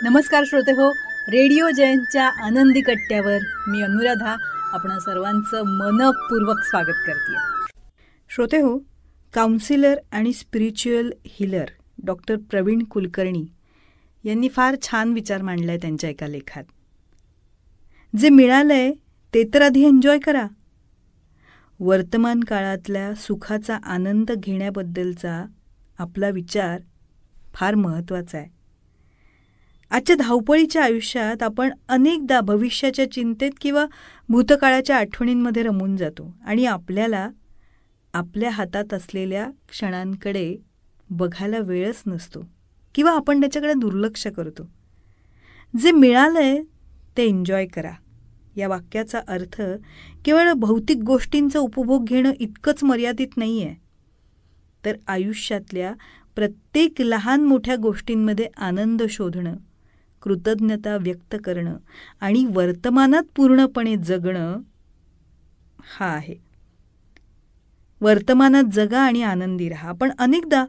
नमस्कार श्रोते हो, रेडिओ जयंतच्या आनंदी कट्ट्यावर मी अनुराधा आपण सर्वांचं मनपूर्वक स्वागत करते. श्रोते हो, काउन्सिलर आणि spiritual healer doctor Praveen Kulkarni यांनी फार छान विचार मांडलाय त्यांच्या एका लेखात. जे मिळालंय ते तर आधी एन्जॉय करा. वर्तमान काळातल्या सुखाचा आनंद घेण्याबद्दलचा आपला विचार फार महत्त्वाचा आहे. आजच्या धावपळीच्या आयुष्यात आपण अनेकदा भविष्याच्या चिंतेत किंवा भूतकाळाच्या आठवणींमध्ये रमून जातो आणि आपल्याला आपल्या हातात असलेल्या क्षणांकडे बघायला वेळच नसतो किंवा आपण त्याच्याकडे दुर्लक्ष करतो. जे मिळालंय ते एन्जॉय करा या वाक्याचा अर्थ केवळ भौतिक गोष्टींचा उपभोग घेणं इतकंच मर्यादित नाही आहे, तर आयुष्यातल्या प्रत्येक लहान मोठ्या गोष्टींमध्ये आनंद शोधणं, कृतज्ञता व्यक्त करणं आणि वर्तमानात पूर्णपणे जगणं हा आहे. वर्तमानात जगा आणि आनंदी राहा. पण अनेकदा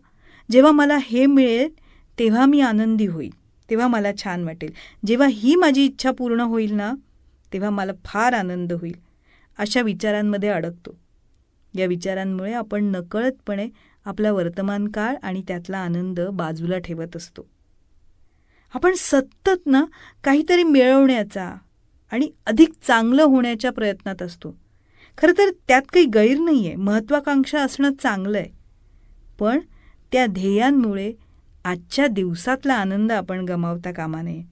जेव्हा मला हे मिळेल तेव्हा मी आनंदी होईल, तेव्हा मला छान वाटेल, जेव्हा ही माझी इच्छा पूर्ण होईल ना तेव्हा मला फार आनंद होईल, अशा विचारांमध्ये अडकतो. या विचारांमुळे आपण नकळतपणे आपला वर्तमान काळ आणि त्यातला आनंद बाजूला ठेवत असतो. आपण सतत ना काहीतरी मिळवण्याचा आणि अधिक चांगलं होण्याच्या प्रयत्नात असतो. खरं तर त्यात काही गैर नाही आहे, महत्त्वाकांक्षा असणं चांगलं आहे. पण त्या ध्येयांमुळे आजच्या दिवसातला आनंद आपण गमावता कामा नये.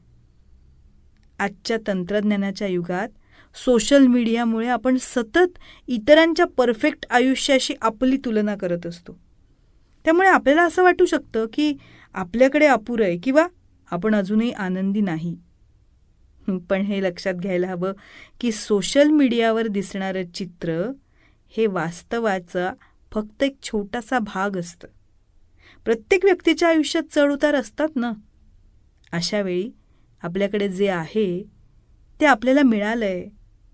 आजच्या तंत्रज्ञानाच्या युगात सोशल मीडियामुळे आपण सतत इतरांच्या परफेक्ट आयुष्याशी आपली तुलना करत असतो. त्यामुळे आपल्याला असं वाटू शकतं की आपल्याकडे अपुरं आहे किंवा आपण अजूनही आनंदी नाही. पण हे लक्षात घ्यायला हवं की सोशल मीडियावर दिसणारं चित्र हे वास्तवाचा फक्त एक छोटासा भाग असतं. प्रत्येक व्यक्तीच्या आयुष्यात चढउतार असतात ना. अशा वेळी आपल्याकडे जे आहे ते आपल्याला मिळालंय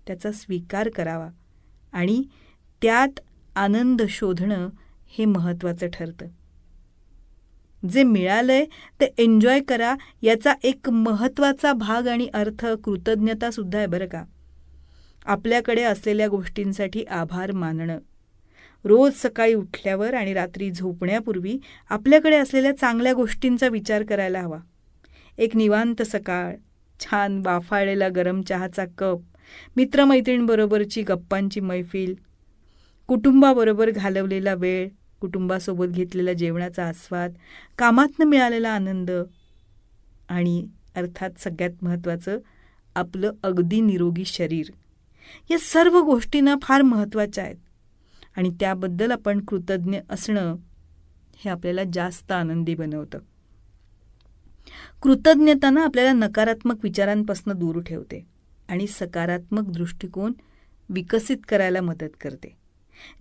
त्याचा स्वीकार करावा आणि त्यात आनंद शोधणं हे महत्त्वाचं ठरतं. जे मिळालंय ते एन्जॉय करा याचा एक महत्त्वाचा भाग आणि अर्थ कृतज्ञतासुद्धा आहे बरं का. आपल्याकडे असलेल्या गोष्टींसाठी आभार मानणं. रोज सकाळी उठल्यावर आणि रात्री झोपण्यापूर्वी आपल्याकडे असलेल्या चांगल्या गोष्टींचा विचार करायला हवा. एक निवांत सकाळ, छान वाफाळलेला गरम चहाचा कप, मित्रमैत्रिणींबरोबरची गप्पांची मैफिल, कुटुंबाबरोबर घालवलेला वेळ, कुटुंबासोबत घेतलेला जेवणाचा आस्वाद, कामातनं मिळालेला आनंद आणि अर्थात सगळ्यात महत्त्वाचं आपलं अगदी निरोगी शरीर. या सर्व गोष्टींना फार महत्त्वाच्या आहेत आणि त्याबद्दल आपण कृतज्ञ असणं हे आपल्याला जास्त आनंदी बनवतं. कृतज्ञताना आपल्याला नकारात्मक विचारांपासून दूर ठेवते आणि सकारात्मक दृष्टिकोन विकसित करायला मदत करते.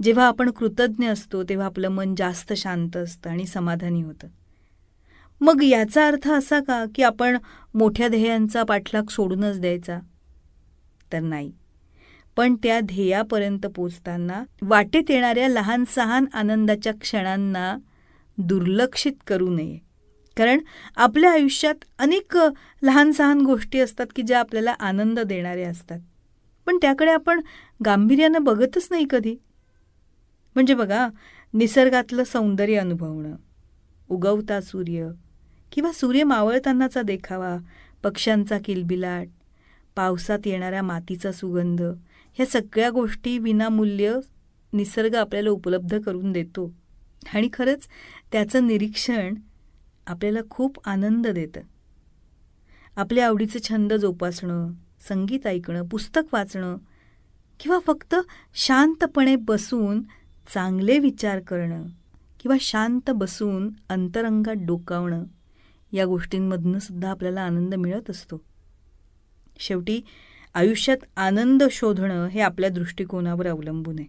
जेव्हा आपण कृतज्ञ असतो तेव्हा आपलं मन जास्त शांत असतं आणि समाधानी होतं. मग याचा अर्थ असा का की आपण मोठ्या ध्येयांचा पाठलाग सोडूनच द्यायचा? तर नाही. पण त्या ध्येयापर्यंत पोचताना वाटेत येणाऱ्या लहान सहान आनंदाच्या क्षणांना दुर्लक्षित करू नये. कारण आपल्या आयुष्यात अनेक लहान सहान गोष्टी असतात की ज्या आपल्याला आनंद देणाऱ्या असतात, पण त्याकडे आपण गांभीर्यानं बघतच नाही कधी. म्हणजे बघा, निसर्गातलं सौंदर्य अनुभवणं, उगवता सूर्य किंवा सूर्य मावळतानाचा देखावा, पक्ष्यांचा किलबिलाट, पावसात येणाऱ्या मातीचा सुगंध, ह्या सगळ्या गोष्टी विनामूल्य निसर्ग आपल्याला उपलब्ध करून देतो आणि खरंच त्याचं निरीक्षण आपल्याला खूप आनंद देतं. आपल्या आवडीचे छंद जोपासणं, संगीत ऐकणं, पुस्तक वाचणं किंवा फक्त शांतपणे बसून चांगले विचार करणं किंवा शांत बसून अंतरंगात डोकावणं, या गोष्टींमधून सुद्धा आपल्याला आनंद मिळत असतो. शेवटी आयुष्यात आनंद शोधणं हे आपल्या दृष्टिकोनावर अवलंबून आहे.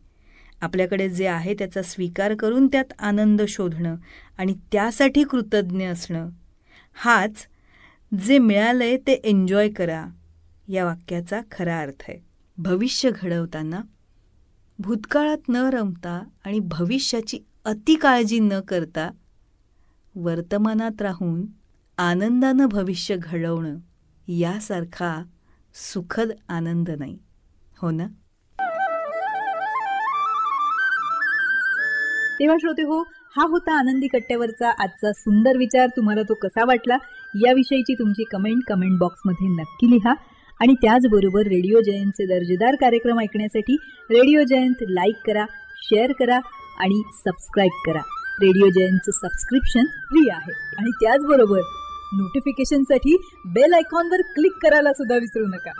आपल्याकडे जे आहे त्याचा स्वीकार करून त्यात आनंद शोधणं आणि त्यासाठी कृतज्ञ असणं, हाच जे मिळालंय ते एन्जॉय करा या वाक्याचा खरा अर्थ आहे. भविष्य घडवताना भूतकाळात न रमता आणि भविष्याची अतिकाळजी न करता वर्तमानात राहून आनंदानं भविष्य घडवणं यासारखा सुखद आनंद नाही, हो ना? तेव्हा श्रोते हो, हा होता आनंदी कट्ट्यावरचा आजचा सुंदर विचार. तुम्हाला तो कसा वाटला याविषयीची तुमची कमेंट बॉक्समध्ये नक्की लिहा. आणि त्याचबरोबर रेडिओ जयंतचे दर्जेदार कार्यक्रम ऐकण्यासाठी रेडिओ जयंत लाईक करा, शेअर करा आणि सबस्क्राईब करा. रेडिओ जयंतचं सबस्क्रिप्शन फ्री आहे. आणि त्याचबरोबर नोटिफिकेशनसाठी बेल आयकॉनवर क्लिक करायला सुद्धा विसरू नका.